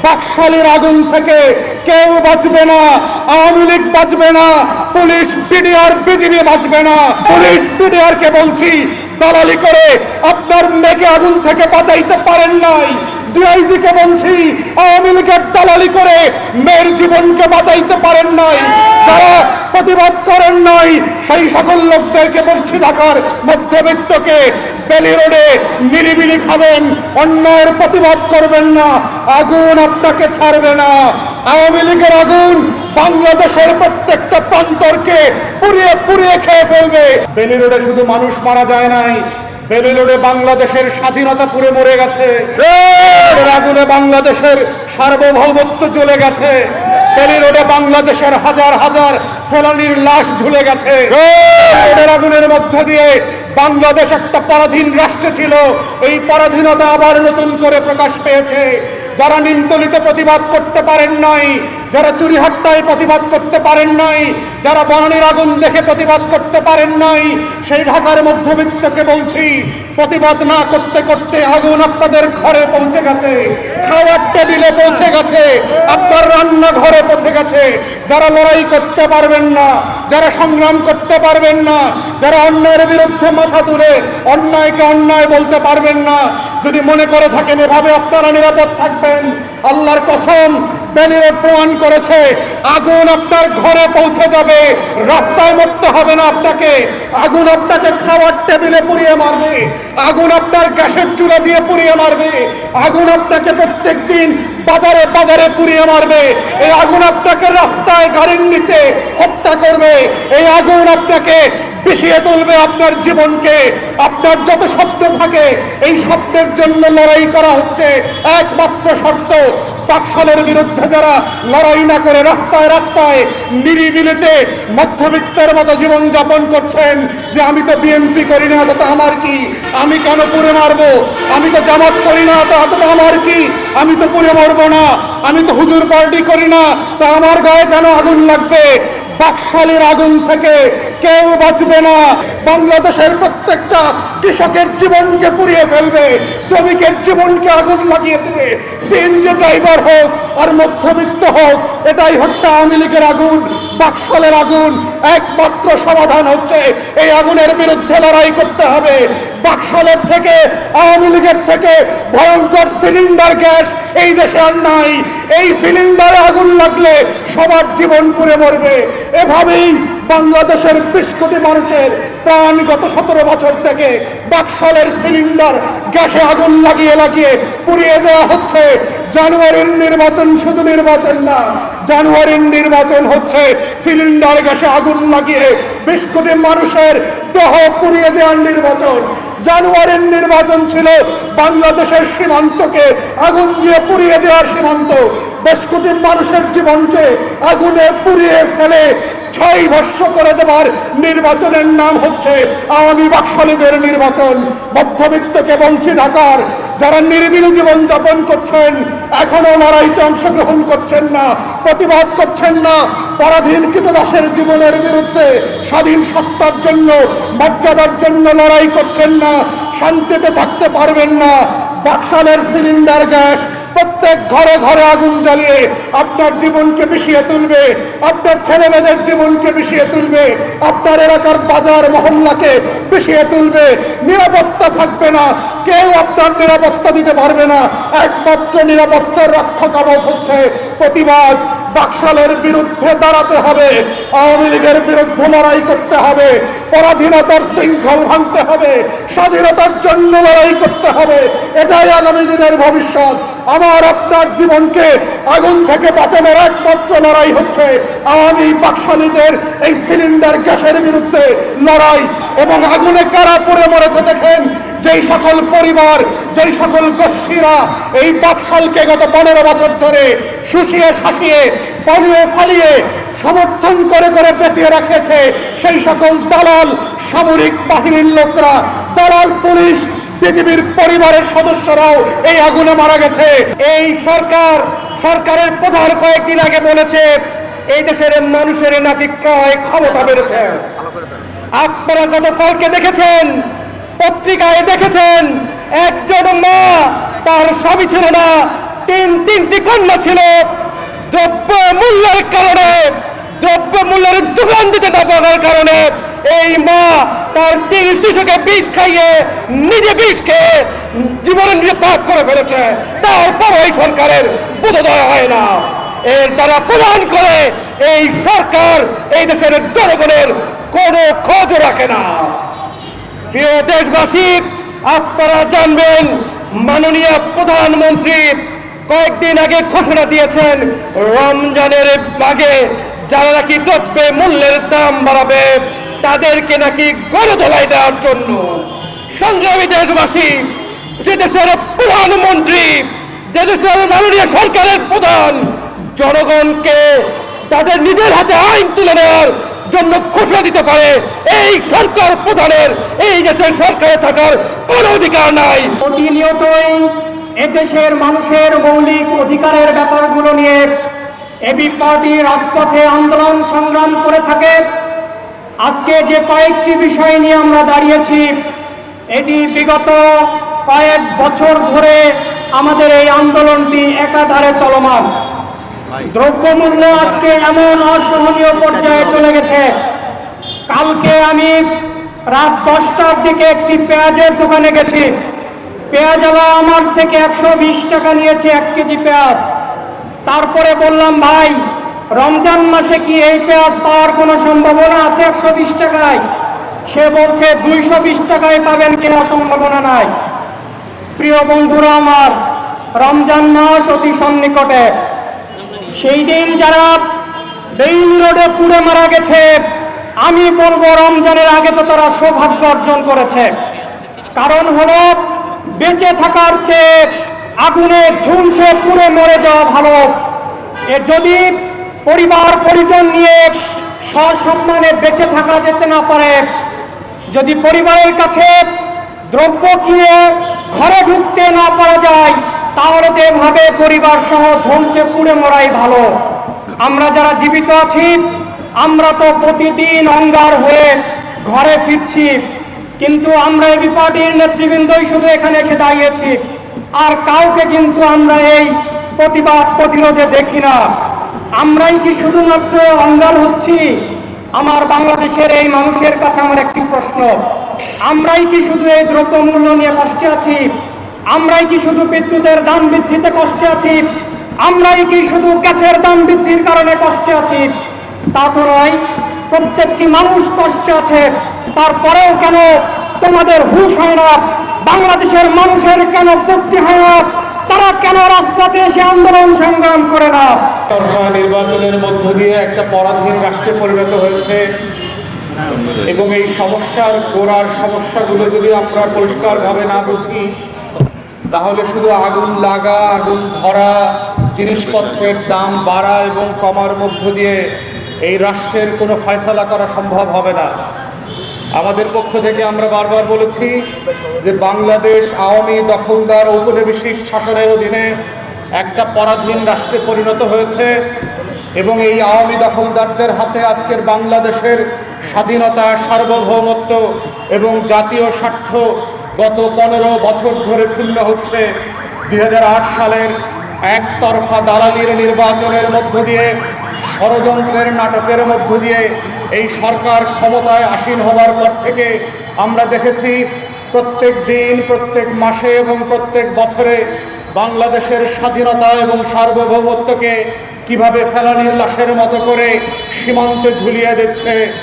বাকশালীর আগুন থেকে কেউ বাঁচবে না, আওয়ামী লীগ বাঁচবে না, পুলিশ বিডিআর বিজিবি বাঁচবে না। পুলিশ বিডিআর কে বলছি, দালালি করে আপনার মেয়েকে আগুন থেকে বাঁচাইতে পারেন নাই। ডিআইজি কে বলছি, আওয়ামী লীগের দালালি করে মেয়ের জীবনকে বাঁচাইতে পারেন নাই। যারা প্রতিবাদ করেন নাই সেই সকল লোকদেরকে বলছি, ঢাকার মধ্যবিত্তকে বেলি রোডে নিরিবিলি খাবেন, অন্যায়ের প্রতিবাদ করবেন না, আগুন আপনাকে ছাড়বে না। আওয়ামী লীগের আগুন বাংলাদেশের প্রত্যেকটা প্রান্তরকে পুড়িয়ে পুড়িয়ে খেয়ে ফেলবে। বেলি রোডে শুধু মানুষ মারা যায় নাই, বেলি রোডে বাংলাদেশের স্বাধীনতা পুড়ে মরে গেছে, আগুনে বাংলাদেশের সার্বভৌমত্ব জ্বলে গেছে, বেলি রোডে বাংলাদেশের হাজার হাজার ফেলানির লাশ ঝুলে গেছে। আগুনের মধ্য দিয়ে বাংলাদেশ একটা পরাধীন রাষ্ট্র ছিল, এই পরাধীনতা আবার নতুন করে প্রকাশ পেয়েছে। যারা নিমতলিতে প্রতিবাদ করতে পারেন নাই, যারা চুরিহাট্টায় প্রতিবাদ করতে পারেন নাই, যারা বনানীর আগুন দেখে প্রতিবাদ করতে পারেন নাই, সেই ঢাকার মধ্যবিত্তকে বলছি, প্রতিবাদ না করতে করতে আগুন আপনাদের ঘরে পৌঁছে গেছে, খাওয়ার টেবিলে পৌঁছে গেছে, আপনার রান্নাঘরে পৌঁছে গেছে। যারা লড়াই করতে পারবেন না, যারা সংগ্রাম করতে পারবেন না, যারা অন্যায়ের বিরুদ্ধে মাথা তুলে অন্যায়কে অন্যায় বলতে পারবেন না, যদি মনে করে থাকেন এভাবে আপনারা নিরাপদ থাকবেন, আল্লাহর কসম বেলি রোড প্রমাণ করেছে, আগুন আপনার ঘরে পৌঁছে যাবে, রাস্তায় মরতে হবে না আপনাকে। আগুন আপনাকে খাওয়ার টেবিলে পুড়িয়ে মারবে, আগুন আপনার গ্যাসের চুলা দিয়ে পুড়িয়ে মারবে, আগুন আপনাকে প্রত্যেক দিন বাজারে বাজারে পুড়িয়ে মারবে, এই আগুন আপনাকে রাস্তায় গাড়ির নিচে হত্যা করবে, এই আগুন আপনাকে বিষিয়ে তুলবে আপনার জীবনকে। আপনার যত স্বপ্ন থাকে এই স্বপ্নের জন্য লড়াই করা হচ্ছে, একমাত্র শর্ত বাকশালের বিরুদ্ধে যারা লড়াই না করে রাস্তায় রাস্তায় নিরিবিলিতে মধ্যবিত্তের মতো জীবন যাপন করছেন, যে আমি তো বিএনপি করি না, তো আমার কি, আমি কেন পুড়ে মারবো, আমি তো জামাত করি না, তো আমার কি, আমি তো পুড়ে মারবো না, আমি তো হুজুর পার্টি করি না, তো আমার গায়ে কেন আগুন লাগবে। বাকশালীর আগুন থেকে কেউ বাঁচবে না। বাংলাদেশের প্রত্যেকটা কৃষকের জীবনকে পুড়িয়ে ফেলবে, শ্রমিকের জীবনকে আগুন লাগিয়ে দেবে, সিএনজি ড্রাইভার হোক আর মধ্যবিত্ত হোক, এটাই হচ্ছে আওয়ামী লীগের আগুন, বাকশালের আগুন। একমাত্র সমাধান হচ্ছে এই আগুনের বিরুদ্ধে লড়াই করতে হবে। বাকশালের থেকে, আওয়ামী লীগের থেকে ভয়ঙ্কর সিলিন্ডার গ্যাস এই দেশে আর নাই। এই সিলিন্ডারে আগুন লাগলে সবার জীবন পুড়ে মরবে। এভাবেই বাংলাদেশের 20 কোটি মানুষের প্রাণ গত 17 বছর থেকে বাকশালের সিলিন্ডার গ্যাসে আগুন লাগিয়ে লাগিয়ে পুড়িয়ে দেওয়া হচ্ছে। জানুয়ারির নির্বাচন শুধু নির্বাচন না, জানুয়ারির নির্বাচন হচ্ছে সিলিন্ডার গ্যাসে আগুন লাগিয়ে 20 কোটি মানুষের দেহ পুড়িয়ে দেওয়ার নির্বাচন। জানুয়ারির নির্বাচন ছিল বাংলাদেশের সীমান্তকে আগুন দিয়ে পুড়িয়ে দেওয়ার সীমান্ত। 10 কোটি মানুষের জীবনকে আগুনে পুড়িয়ে ফেলে 6 ভস্য করে দেবার নির্বাচনের নাম হচ্ছে আওয়ামী বাকশালীদের নির্বাচন। মধ্যবিত্তকে বলছি, ঢাকার যারা নিরিবিলি জীবন যাপন করছেন, এখনো লড়াইতে অংশগ্রহণ করছেন না, প্রতিবাদ করছেন না, পরাধীন কৃতদাসের জীবনের বিরুদ্ধে স্বাধীন সত্তার জন্য, মর্যাদার জন্য লড়াই করছেন না, শান্তিতে থাকতে পারবেন না। বাকশালের সিলিন্ডার গ্যাস প্রত্যেক ঘরে ঘরে আগুন জ্বালিয়ে আপনার জীবনকে বিষিয়ে তুলবে, আপনার ছেলেমেয়েদের জীবনকে বিষিয়ে তুলবে, আপনার এলাকার বাজার মহল্লাকে বিষিয়ে তুলবে। নিরাপত্তা থাকবে না, কেউ আপনার নিরাপত্তা দিতে পারবে না। একমাত্র নিরাপত্তার রক্ষা কবচ হচ্ছে প্রতিবাদ। বাকশালের বিরুদ্ধে দাঁড়াতে হবে, আওয়ামী লীগের বিরুদ্ধে লড়াই করতে হবে, পরাধীনতার শৃঙ্খল ভাঙতে হবে, স্বাধীনতার জন্য লড়াই করতে হবে। এটাই আগামী দিনের ভবিষ্যৎ। আমার আপনার জীবনকে আগুন থেকে বাঁচানোর একমাত্র লড়াই হচ্ছে আওয়ামী বাকশালীদের এই সিলিন্ডার গ্যাসের বিরুদ্ধে লড়াই। এবং আগুনে কারা পুড়ে মরেছে দেখেন, যেই সকল পরিবার, যেই সকল গোষ্ঠীরা এই বাকশালকে গত 15 বছর ধরে শুষিয়ে শাসিয়ে পালিয়ে ফালিয়ে সমর্থন করে করে বেঁচে রেখেছে, সেই সকল দালাল সামরিক বাহিনীর লোকরা, দালাল পুলিশ বিজিবির পরিবারের সদস্যরাও এই আগুনে মারা গেছে। এই সরকারের প্রধান কয়েকদিন আগে বলেছে এই দেশের মানুষের নাকি ক্রয় ক্ষমতা বেড়েছে। আপনারা গতকালকে দেখেছেন, পত্রিকায় দেখেছেন, একজন মা তার স্বামী ছিল না, তিনটি কন্যা ছিল। দ্রব্য মূল্যের কারণে, দ্রব্য মূল্যের যোগান দিতে না পারার কারণে এই মা তার 3 শিশুকে বিষ খাইয়ে নিজে বিষ খেয়ে জীবন নির্বাহ করে ফেলেছে। তারপর এই সরকারের বোধোদয় হয় না। এর দ্বারা প্রমাণ করে এই সরকার এই দেশের জনগণের কোনো খোঁজ রাখে না। প্রিয় দেশবাসী, আপনারা জানবেন মাননীয় প্রধানমন্ত্রী কয়েকদিন আগে ঘোষণা দিয়েছেন রমজানের আগে যারা নাকি দ্রব্যের মূল্যের দাম বাড়াবে তাদেরকে নাকি গণধোলাই দেওয়ার জন্য। সংগ্রামী দেশবাসী, যে দেশের প্রধানমন্ত্রী, যে দেশের মাননীয় সরকারের প্রধান জনগণকে তাদের নিজের হাতে আইন তুলে নেওয়ার জন্য ঘোষণা দিতে পারে, এই সরকার প্রধানের এই দেশের সরকারে থাকার কোনো অধিকার নাই। প্রতিনিয়তই এদেশের মানুষের মৌলিক অধিকারের ব্যাপারগুলো নিয়ে এবি পার্টি রাজপথে আন্দোলন সংগ্রাম করে থাকে। আজকে যে কয়েকটি বিষয় নিয়ে আমরা দাঁড়িয়েছি, এটি বিগত কয়েক বছর ধরে আমাদের এই আন্দোলনটি একাধারে চলমান। দ্রব্যমূল্য আজকে এমন অসহনীয় পর্যায়ে চলে গেছে। কালকে আমি রাত 10টার দিকে একটি পেঁয়াজের দোকানে গেছি। পেঁয়াজওয়ালা আমার থেকে 120 টাকা নিয়েছে 1 কেজি পেঁয়াজ। তারপরে বললাম, ভাই রমজান মাসে কি এই পেঁয়াজ পাওয়ার কোনো সম্ভাবনা আছে 120 টাকায়? সে বলছে 220 টাকায় পাবেন কিনা সম্ভাবনা নাই। প্রিয় বন্ধুরা আমার, রমজান মাস অতি সন্নিকটে। সেই দিন যারা বেইল রোডে পুড়ে মারা গেছে, আমি বলবো রমজানের আগে তো তারা সৌভাগ্য অর্জন করেছে। কারণ হলো বেঁচে থাকার চেয়ে আগুনে ঝুলসে পুড়ে মরে যাওয়া ভালো। এ যদি পরিবার পরিজন নিয়ে সসম্মানে বেঁচে থাকা যেতে না পারে, যদি পরিবারের কাছে দ্রব্য কিনে ঘরে ঢুকতে না পারা যায়, তাহলে তো এভাবে পরিবার সহ ঝলসে পুড়ে মরাই ভালো। আমরা যারা জীবিত আছি, আমরা তো প্রতিদিন অঙ্গার হয়ে ঘরে ফিরছি, কিন্তু আমরা এবি পার্টির নেতৃবৃন্দই শুধু এখানে এসে দাঁড়িয়েছি, আর কাউকে কিন্তু আমরা এই প্রতিবাদ প্রতিরোধে দেখি না। আমরাই কি শুধুমাত্র অঙ্গার হচ্ছি? আমার বাংলাদেশের এই মানুষের কাছে আমার একটি প্রশ্ন, আমরাই কি শুধু এই দ্রব্যমূল্য নিয়ে কষ্টে আছি? আমরাই কি শুধু বিদ্যুতের দাম বৃদ্ধিতে কষ্টে আছি? আমরাই কি শুধু গ্যাসের দাম বৃদ্ধির কারণে কষ্টে আছি? তা তো নয়, প্রত্যেকটি মানুষ কষ্টে আছে। তারপরেও কেন তোমাদের হুঁশ হয় না? বাংলাদেশের মানুষের কেন বুদ্ধি হয় না? তারা কেন রাজপথে এসে আন্দোলন সংগ্রাম করে না? তরফা নির্বাচনের মধ্য দিয়ে একটা পরাধীন রাষ্ট্রে পরিণত হয়েছে, এবং এই সমস্যার গোড়ার সমস্যাগুলো যদি আমরা পরিষ্কারভাবে না বুঝি, তাহলে শুধু আগুন লাগা, আগুন ধরা, জিনিসপত্রের দাম বাড়া এবং কমার মধ্য দিয়ে এই রাষ্ট্রের কোনো ফয়সালা করা সম্ভব হবে না। আমাদের পক্ষ থেকে আমরা বারবার বলেছি যে বাংলাদেশ আওয়ামী দখলদার ঔপনিবেশিক শাসনের অধীনে একটা পরাধীন রাষ্ট্রে পরিণত হয়েছে, এবং এই আওয়ামী দখলদারদের হাতে আজকের বাংলাদেশের স্বাধীনতা, সার্বভৌমত্ব এবং জাতীয় স্বার্থ গত 15 বছর ধরে ক্ষুণ্ণ হচ্ছে। 2008 সালের একতরফা দালালির নির্বাচনের মধ্য দিয়ে, ষড়যন্ত্রের নাটকের মধ্য দিয়ে এই সরকার ক্ষমতায় আসীন হবার পর থেকে আমরা দেখেছি প্রত্যেক দিন, প্রত্যেক মাসে এবং প্রত্যেক বছরে বাংলাদেশের স্বাধীনতা এবং সার্বভৌমত্বকে কিভাবে ফেলানির লাশের মতো করে সীমান্তে ঝুলিয়ে দিচ্ছে।